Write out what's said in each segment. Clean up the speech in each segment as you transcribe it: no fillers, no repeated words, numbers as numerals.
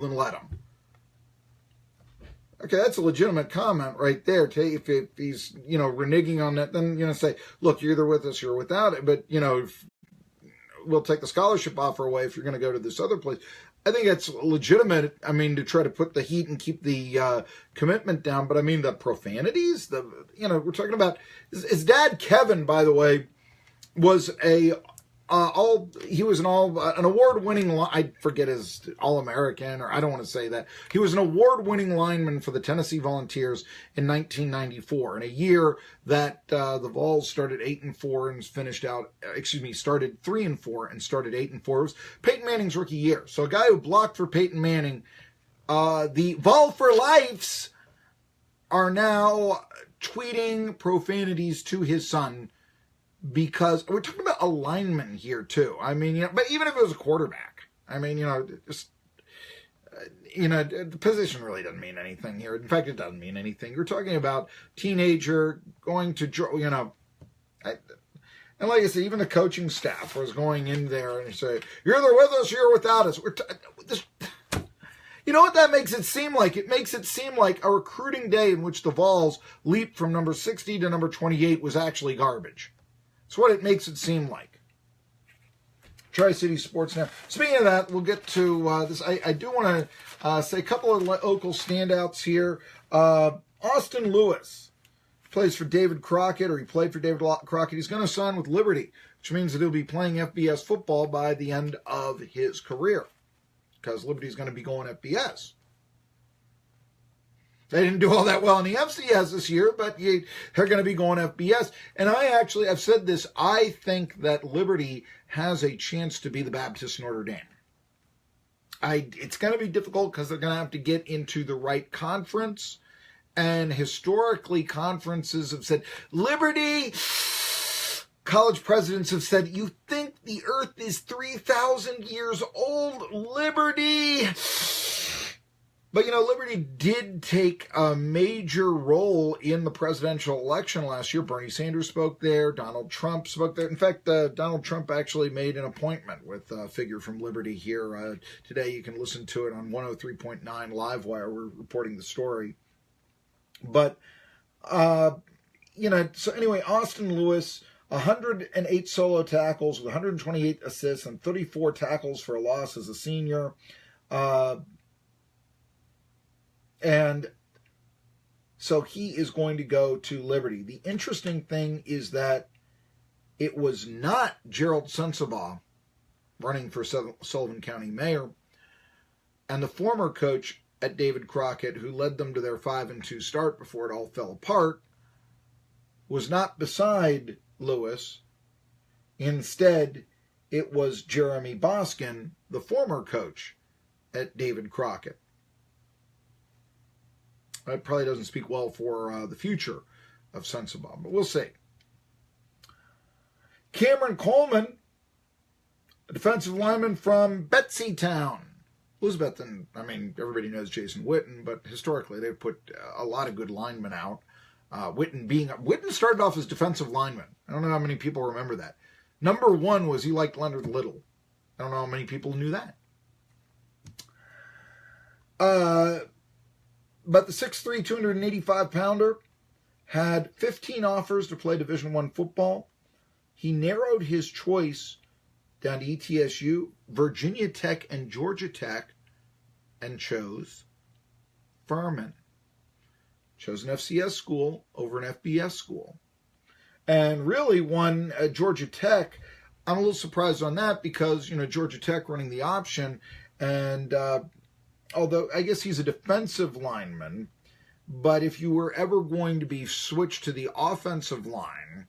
than let him. Okay, that's a legitimate comment right there. If he's, reneging on that, then, say, look, you're either with us or without it. But, we'll take the scholarship offer away if you're going to go to this other place. I think that's legitimate, to try to put the heat and keep the commitment down. But, the profanities, we're talking about, his dad, Kevin, by the way, was an award-winning, I forget his All-American, or I don't want to say that. He was an award-winning lineman for the Tennessee Volunteers in 1994, in a year that the Vols started 8-4 and started 3-4 and started 8-4. It was Peyton Manning's rookie year. So a guy who blocked for Peyton Manning, the Vol for Lifes are now tweeting profanities to his son, because we're talking about a lineman here too. But even if it was a quarterback, the position really doesn't mean anything here. In fact, it doesn't mean anything. You're talking about teenager going to, and like I said, even the coaching staff was going in there and say, you're either with us or you're without us. You know what that makes it seem like? It makes it seem like a recruiting day in which the Vols leaped from number 60 to number 28 was actually garbage. It's what it makes it seem like. Tri-City Sports Now. Speaking of that, we'll get to this. I do want to say a couple of local standouts here. Austin Lewis plays for David Crockett, or he played for David Crockett. He's going to sign with Liberty, which means that he'll be playing FBS football by the end of his career, because Liberty's going to be going FBS. They didn't do all that well in the FCS this year, but they're going to be going FBS. And I've said this, I think that Liberty has a chance to be the Baptist Notre Dame. It's going to be difficult because they're going to have to get into the right conference. And historically, conferences have said, Liberty, college presidents have said, you think the earth is 3,000 years old, Liberty? But, Liberty did take a major role in the presidential election last year. Bernie Sanders spoke there. Donald Trump spoke there. In fact, Donald Trump actually made an appointment with a figure from Liberty here. Today you can listen to it on 103.9 Livewire. We're reporting the story. But, so anyway, Austin Lewis, 108 solo tackles with 128 assists and 34 tackles for a loss as a senior. And so he is going to go to Liberty. The interesting thing is that it was not Gerald Sensabaugh running for Sullivan County mayor, and the former coach at David Crockett, who led them to their 5-2 start before it all fell apart, was not beside Lewis. Instead, it was Jeremy Boskin, the former coach at David Crockett. That probably doesn't speak well for the future of Sensabaugh, but we'll see. Cameron Coleman, a defensive lineman from Betsytown. Elizabethton, everybody knows Jason Witten, but historically they've put a lot of good linemen out. Witten started off as defensive lineman. I don't know how many people remember that. Number one was he liked Leonard Little. I don't know how many people knew that. But the 6'3", 285-pounder had 15 offers to play Division I football. He narrowed his choice down to ETSU, Virginia Tech, and Georgia Tech, and chose Furman. Chose an FCS school over an FBS school. And really won Georgia Tech. I'm a little surprised on that because, Georgia Tech running the option, and although I guess he's a defensive lineman, but if you were ever going to be switched to the offensive line,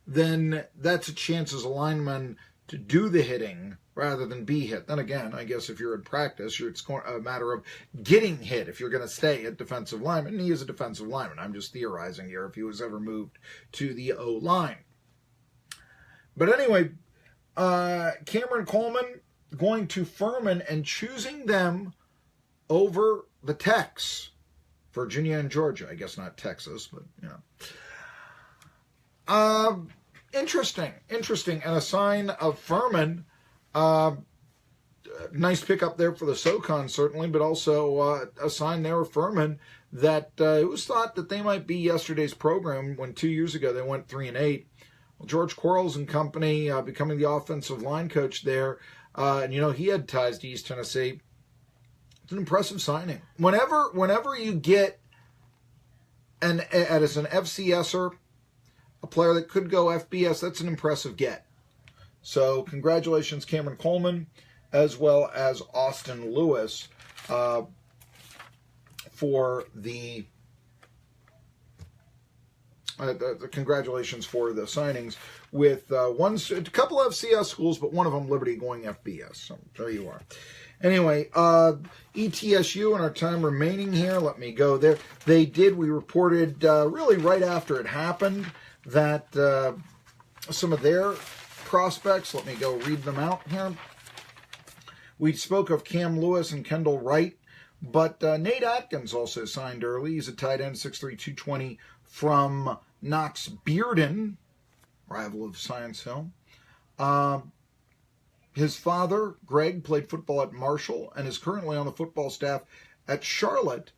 then that's a chance as a lineman to do the hitting rather than be hit. Then again, I guess if you're in practice, it's a matter of getting hit if you're going to stay at defensive lineman. And he is a defensive lineman. I'm just theorizing here if he was ever moved to the O-line. But anyway, Cameron Coleman going to Furman and choosing them over the Techs, Virginia and Georgia. I guess not Texas, but, Interesting. And a sign of Furman nice pickup there for the SoCon, certainly, but also a sign there of Furman that it was thought that they might be yesterday's program when 2 years ago they went 3-8. Well, George Quarles and company becoming the offensive line coach there, and he had ties to East Tennessee. It's an impressive signing. Whenever you get as an FCSer, a player that could go FBS, that's an impressive get. So congratulations, Cameron Coleman, as well as Austin Lewis, for the congratulations for the signings with a couple of FCS schools, but one of them Liberty going FBS. So there you are. Anyway, ETSU in our time remaining here, let me go there. We reported really right after it happened that some of their prospects, let me go read them out here. We spoke of Cam Lewis and Kendall Wright, but Nate Atkins also signed early. He's a tight end, 6'3", 220 from Knox Bearden, rival of Science Hill. His father, Greg, played football at Marshall and is currently on the football staff at Charlotte.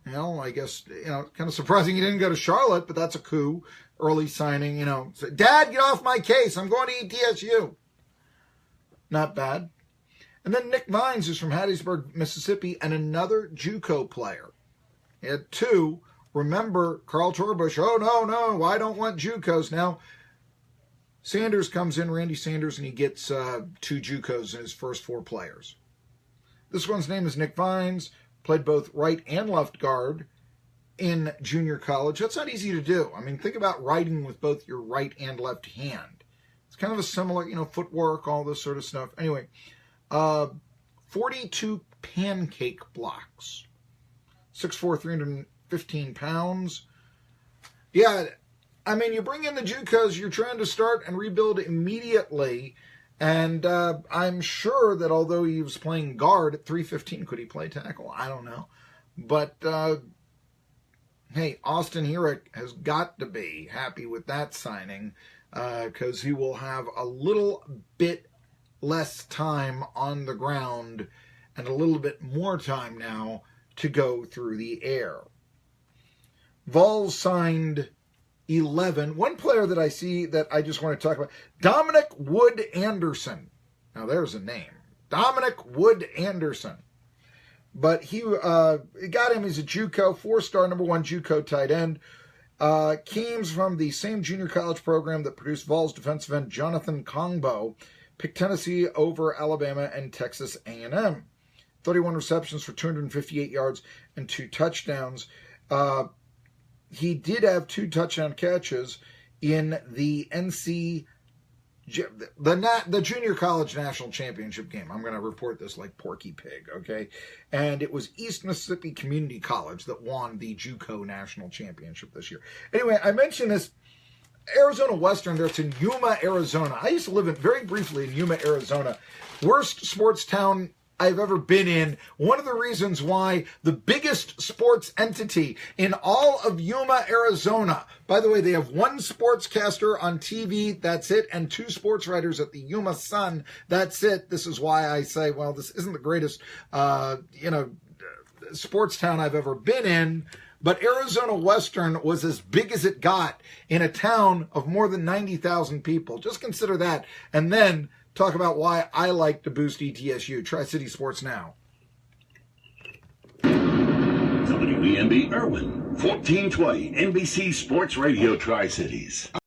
I guess, kind of surprising he didn't go to Charlotte, but that's a coup. Early signing, say, Dad, get off my case. I'm going to ETSU. Not bad. And then Nick Vines, who's from Hattiesburg, Mississippi, and another JUCO player. He had two. Remember, Carl Torbush, no, I don't want JUCOs. Now, Sanders comes in, Randy Sanders, and he gets 2 JUCOs in his first 4 players. This one's name is Nick Vines, played both right and left guard in junior college. That's not easy to do. I mean, think about writing with both your right and left hand. It's kind of a similar, footwork, all this sort of stuff. Anyway, 42 pancake blocks. 6'4", 315 pounds. Yeah, I mean, you bring in the JUCOs, you're trying to start and rebuild immediately. And I'm sure that although he was playing guard at 315, could he play tackle? I don't know. But, hey, Austin Herrick has got to be happy with that signing because he will have a little bit less time on the ground and a little bit more time now to go through the air. Vols signed 11. One player that I see that I just want to talk about, Dominic Wood Anderson. Now there's a name. Dominic Wood Anderson. But he got him as a JUCO, 4-star number 1 JUCO tight end. Came from the same junior college program that produced Vols defensive end Jonathan Kongbo. Picked Tennessee over Alabama and Texas A&M. 31 receptions for 258 yards and 2 touchdowns. He did have 2 touchdown catches in the the Junior College National Championship game. I'm going to report this like Porky Pig, okay? And it was East Mississippi Community College that won the JUCO National Championship this year. Anyway, I mentioned this Arizona Western. That's in Yuma, Arizona. I used to live very briefly in Yuma, Arizona. Worst sports town I've ever been in. One of the reasons why the biggest sports entity in all of Yuma, Arizona. By the way, they have 1 sportscaster on TV. That's it. And 2 sports writers at the Yuma Sun. That's it. This is why I say, well, this isn't the greatest, sports town I've ever been in. But Arizona Western was as big as it got in a town of more than 90,000 people. Just consider that. And then talk about why I like to boost ETSU. Tri-City Sports Now. WEMB Irwin, 1420 NBC Sports Radio Tri-Cities.